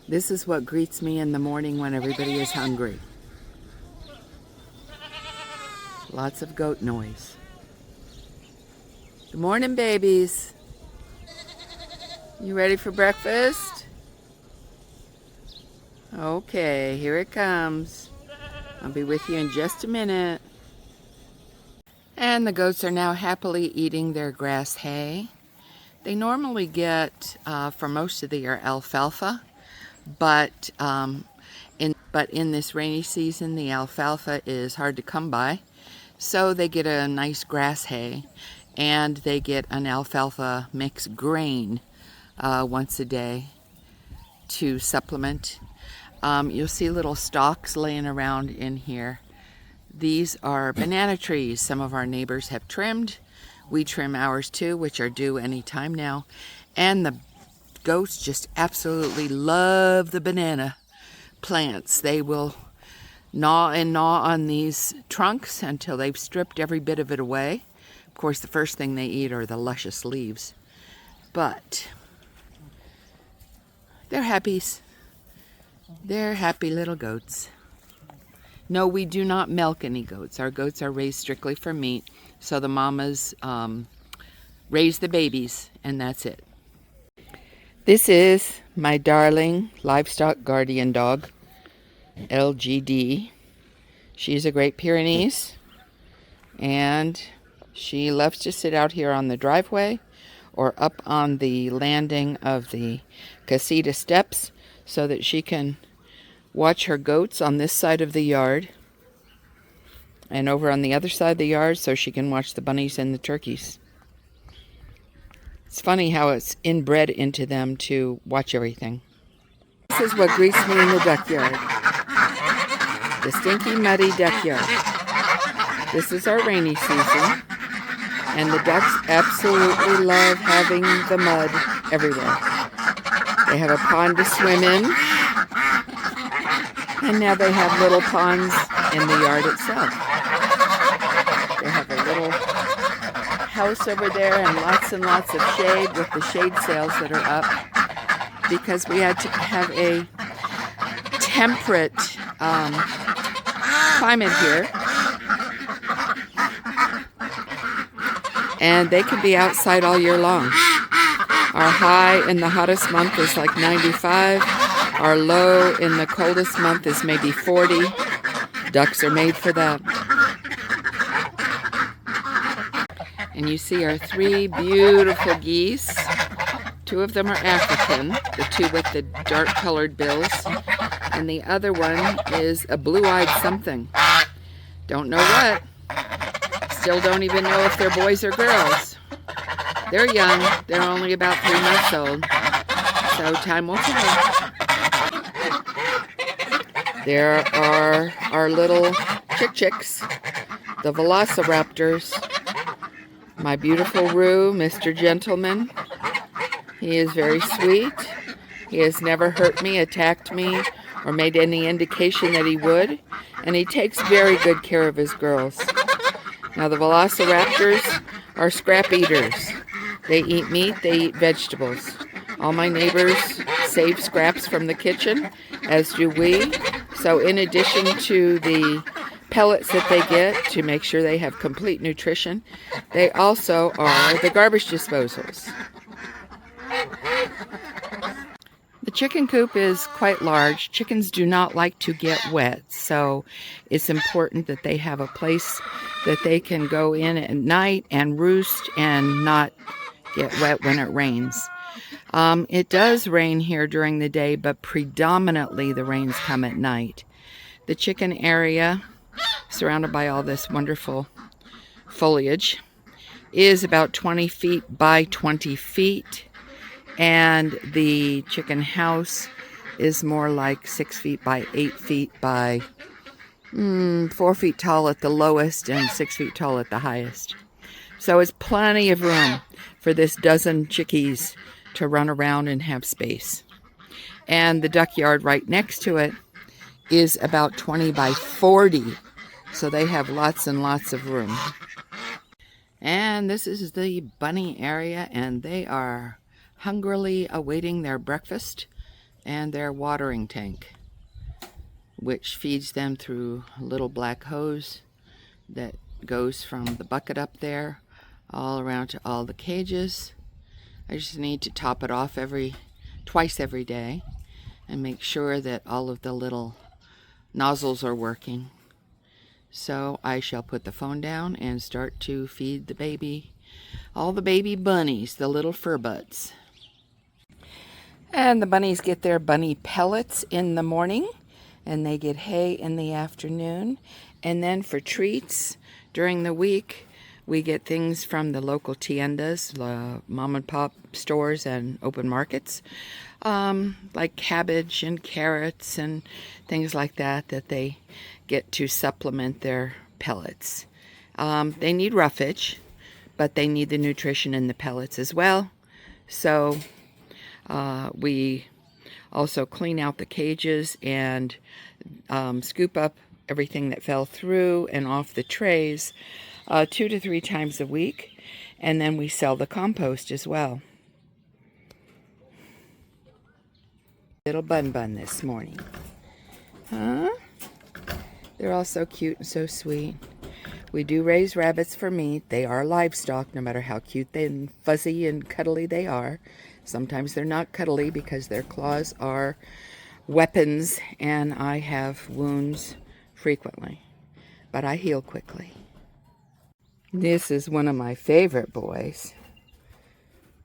This is what greets me in the morning when everybody is hungry. Lots of goat noise. Good morning, babies. You ready for breakfast? Okay, here it comes. I'll be with you in just a minute. And the goats are now happily eating their grass hay. They normally get, for most of the year, alfalfa, but in this rainy season, the alfalfa is hard to come by. So they get a nice grass hay, and they get an alfalfa mixed grain once a day to supplement. You'll see little stalks laying around in here. These are banana trees some of our neighbors have trimmed. We trim ours too, which are due any time now. And the goats just absolutely love the banana plants. They will gnaw and gnaw on these trunks until they've stripped every bit of it away. Of course, the first thing they eat are the luscious leaves. But they're happies. They're happy little goats. No, we do not milk any goats. Our goats are raised strictly for meat. So the mamas raise the babies, and that's it. This is my darling livestock guardian dog, LGD. She's a Great Pyrenees, and she loves to sit out here on the driveway or up on the landing of the casita steps so that she can watch her goats on this side of the yard, and over on the other side of the yard so she can watch the bunnies and the turkeys. It's funny how it's inbred into them to watch everything. This is what greets me in the duckyard. The stinky, muddy duckyard. This is our rainy season, and the ducks absolutely love having the mud everywhere. They have a pond to swim in, and now they have little ponds in the yard itself. They have a little house over there and lots of shade with the shade sails that are up, because we had to have a temperate climate here. And they can be outside all year long. Our high in the hottest month is like 95. Our low in the coldest month is maybe 40. Ducks are made for that. And you see our 3 beautiful geese. 2 of them are African, the 2 with the dark colored bills. And the other one is a blue-eyed something. Don't know what. Still don't even know if they're boys or girls. They're young. They're only about 3 months old. So time will tell. There are our little chicks, the velociraptors. My beautiful Roo, Mr. Gentleman. He is very sweet. He has never hurt me, attacked me, or made any indication that he would. And he takes very good care of his girls. Now the velociraptors are scrap eaters. They eat meat, they eat vegetables. All my neighbors save scraps from the kitchen, as do we. So in addition to the pellets that they get to make sure they have complete nutrition, they also are the garbage disposals. The chicken coop is quite large. Chickens do not like to get wet, so it's important that they have a place that they can go in at night and roost and not get wet when it rains. It does rain here during the day, but predominantly the rains come at night. The chicken area, surrounded by all this wonderful foliage, is about 20 feet by 20 feet. And the chicken house is more like 6 feet by 8 feet by 4 feet tall at the lowest and 6 feet tall at the highest. So it's plenty of room for this dozen chickies to run around and have space. And the duck yard right next to it is about 20 by 40. So they have lots and lots of room. And this is the bunny area, and they are hungrily awaiting their breakfast. and their watering tank, which feeds them through a little black hose that goes from the bucket up there all around to all the cages. I just need to top it off twice every day and make sure that all of the little nozzles are working. So I shall put the phone down and start to feed all the baby bunnies, the little fur butts. And the bunnies get their bunny pellets in the morning, and they get hay in the afternoon. And then for treats during the week, we get things from the local tiendas, mom and pop stores and open markets, like cabbage and carrots and things like that they get to supplement their pellets. They need roughage, but they need the nutrition in the pellets as well. So we also clean out the cages and scoop up everything that fell through and off the trays 2 to 3 times a week, and then we sell the compost as well. Little bun this morning. Huh? They're all so cute and so sweet. We do raise rabbits for meat. They are livestock, no matter how cute and fuzzy and cuddly they are. Sometimes they're not cuddly because their claws are weapons, and I have wounds frequently, but I heal quickly. This is one of my favorite boys.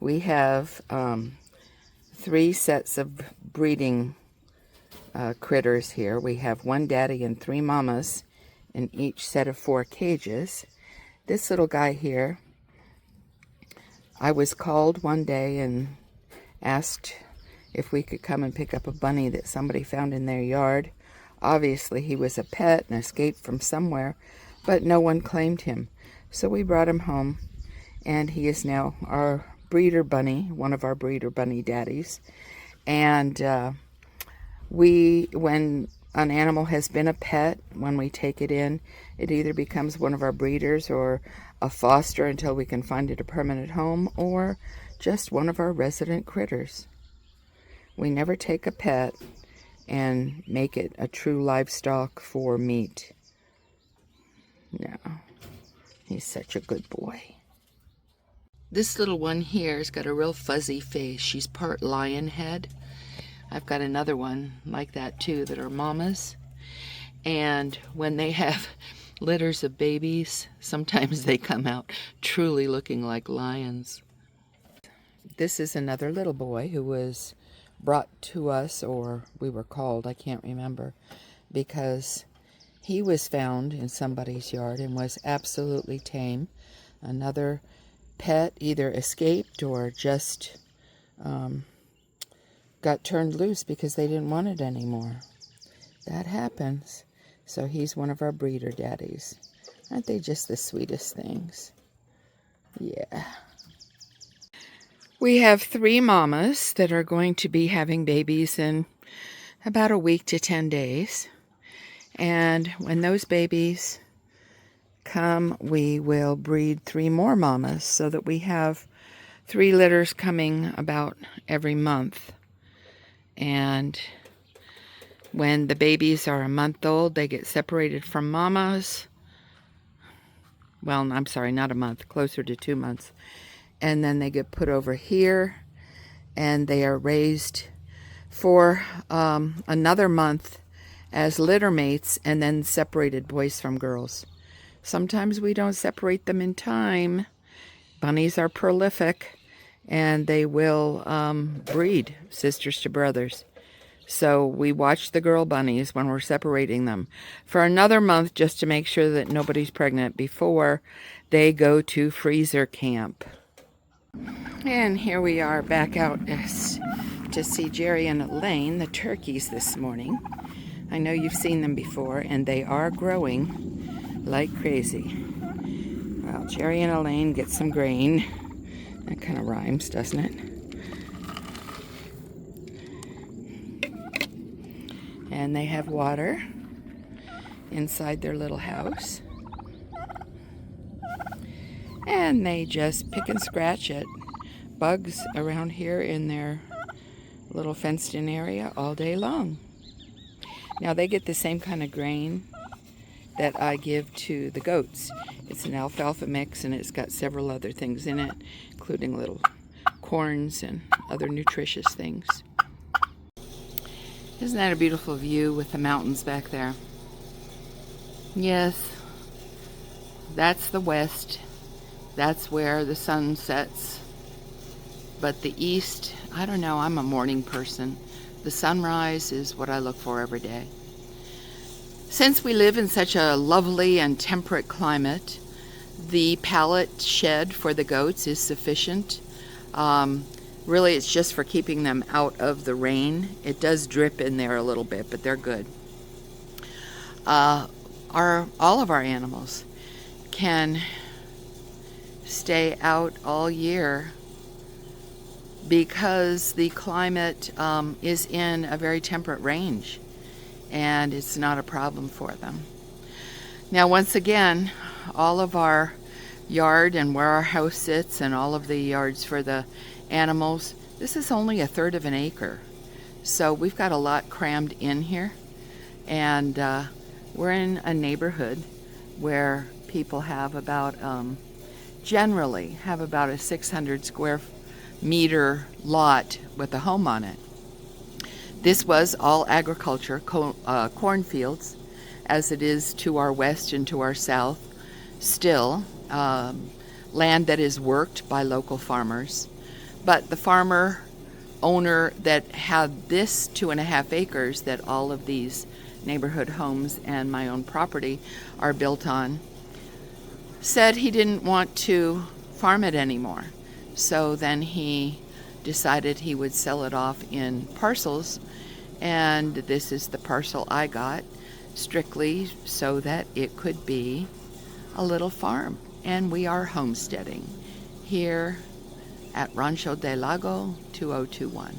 We have 3 sets of breeding critters here. We have 1 daddy and 3 mamas in each set of 4 cages. This little guy here, I was called one day and asked if we could come and pick up a bunny that somebody found in their yard. Obviously he was a pet and escaped from somewhere, but no one claimed him. So we brought him home, and he is now our breeder bunny, one of our breeder bunny daddies. And when an animal has been a pet, when we take it in, it either becomes one of our breeders or a foster until we can find it a permanent home, or just one of our resident critters. We never take a pet and make it a true livestock for meat. No. He's such a good boy. This little one here has got a real fuzzy face. She's part lion head. I've got another one like that too that are mamas. And when they have litters of babies, sometimes they come out truly looking like lions. This is another little boy who was brought to us, or we were called, I can't remember, because he was found in somebody's yard and was absolutely tame. Another pet either escaped or just got turned loose because they didn't want it anymore. That happens. So he's one of our breeder daddies. Aren't they just the sweetest things? Yeah. We have 3 mamas that are going to be having babies in about a week to 10 days. And when those babies come, we will breed 3 more mamas so that we have 3 litters coming about every month. And when the babies are a month old, they get separated from mamas. Well, I'm sorry, not a month, closer to 2 months. And then they get put over here, and they are raised for another month as litter mates, and then separated boys from girls. Sometimes we don't separate them in time. Bunnies are prolific, and they will breed sisters to brothers. So we watch the girl bunnies when we're separating them for another month just to make sure that nobody's pregnant before they go to freezer camp. And here we are back out to see Jerry and Elaine, the turkeys, this morning. I know you've seen them before, and they are growing like crazy. Well, Jerry and Elaine get some grain. That kind of rhymes, doesn't it? And they have water inside their little house. And they just pick and scratch at bugs around here in their Little fenced in area all day long. Now they get the same kind of grain that I give to the goats. It's an alfalfa mix, and it's got several other things in it, including little corns and other nutritious things. Isn't that a beautiful view with the mountains back there? Yes, that's the west. That's where the sun sets. But the east, I don't know, I'm a morning person. The sunrise is what I look for every day. Since we live in such a lovely and temperate climate, the pallet shed for the goats is sufficient. Really, it's just for keeping them out of the rain. It does drip in there a little bit, but they're good. All of our animals can stay out all year because the climate is in a very temperate range, and it's not a problem for them. Now, once again, all of our yard and where our house sits and all of the yards for the animals, this is only 1/3 of an acre. So we've got a lot crammed in here, and we're in a neighborhood where people have about, generally have about a 600 square meter lot with a home on it. This was all agriculture, cornfields, as it is to our west and to our south. Still, land that is worked by local farmers. But the farmer owner that had this 2.5 acres that all of these neighborhood homes and my own property are built on, said he didn't want to farm it anymore. So then he decided he would sell it off in parcels, and this is the parcel I got, strictly so that it could be a little farm. And we are homesteading here at Rancho del Lago 2021.